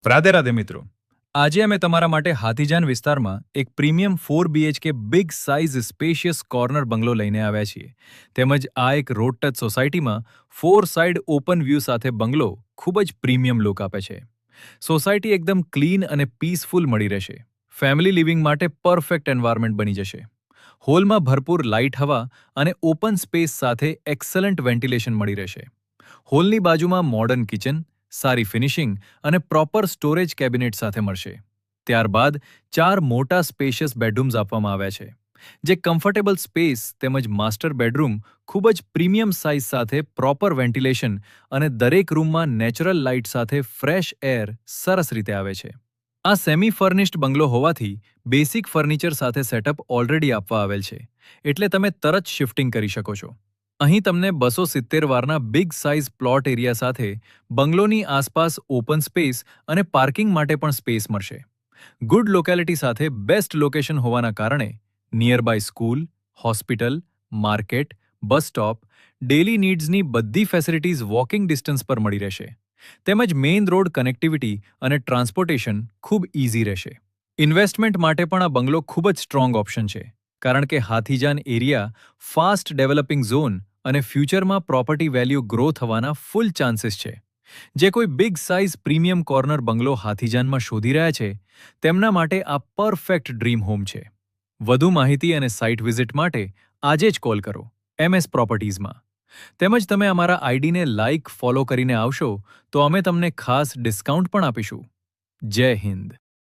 રાધે રાધે મિત્રો. આજે અમે તમારા માટે હાથીજાન વિસ્તારમાં એક premium 4 BHK big size spacious corner bungalow લઈને આવ્યા છીએ. તેમજ આ એક રોડ ટચ સોસાયટીમાં 4 સાઇડ ઓપન વ્યૂ સાથે બંગલો ખૂબ જ પ્રીમિયમ લુક આપે છે. સોસાયટી એકદમ ક્લીન અને પીસફુલ મળી રહેશે. ફેમિલી લિવિંગ માટે પરફેક્ટ એન્વાયરમેન્ટ બની જશે. હોલમાં ભરપૂર લાઇટ હવા અને ઓપન સ્પેસ સાથે એક્સલન્ટ વેન્ટિલેશન મળી રહેશે. હોલની બાજુમાં મોડર્ન કિચન, સારી ફિનિશિંગ અને પ્રોપર સ્ટોરેજ કેબિનેટ સાથે મળશે. ત્યારબાદ 4 મોટા સ્પેશિયસ બેડરૂમ્સ આપવામાં આવ્યા છે, જે કમ્ફર્ટેબલ સ્પેસ તેમજ માસ્ટર બેડરૂમ ખૂબ જ પ્રીમિયમ સાઇઝ સાથે પ્રોપર વેન્ટિલેશન અને દરેક રૂમમાં નેચરલ લાઇટ સાથે ફ્રેશ એર સરસ રીતે આવે છે. આ સેમી ફર્નિશ્ડ બંગલો હોવાથી બેસિક ફર્નિચર સાથે સેટઅપ ઓલરેડી આપવા આવેલ છે, એટલે તમે તરત શિફ્ટિંગ કરી શકો છો. અહીં તમને 270 વારના બિગ સાઇઝ પ્લોટ એરિયા સાથે બંગલોની આસપાસ ઓપન સ્પેસ અને પાર્કિંગ માટે પણ સ્પેસ મળશે. ગુડ લોકેલિટી સાથે બેસ્ટ લોકેશન હોવાના કારણે nearby school, hospital, market, bus stop, daily નીડ્સની બધી ફેસિલિટીઝ વોકિંગ ડિસ્ટન્સ પર મળી રહેશે. તેમજ મેઇન રોડ કનેક્ટિવિટી અને ટ્રાન્સપોર્ટેશન ખૂબ ઇઝી રહેશે. ઇન્વેસ્ટમેન્ટ માટે પણ આ બંગલો ખૂબ જ સ્ટ્રોંગ ઓપ્શન છે, કારણ કે હાથીજાન એરિયા ફાસ્ટ ડેવલપિંગ ઝોન અને ફ્યુચરમાં પ્રોપર્ટી વેલ્યુ ગ્રો થવાના ફૂલ ચાન્સીસ છે. જે કોઈ બિગ સાઇઝ પ્રીમિયમ કોર્નર બંગલો હાથીજાનમાં શોધી રહ્યા છે, તેમના માટે આ પરફેક્ટ ડ્રીમ હોમ છે. વધુ માહિતી અને સાઇટ વિઝિટ માટે આજે જ કોલ કરો MS પ્રોપર્ટીઝમાં. તેમજ તમે અમારા આઈડીને લાઇક ફોલો કરીને આવશો તો અમે તમને ખાસ ડિસ્કાઉન્ટ પણ આપીશું. જય હિન્દ.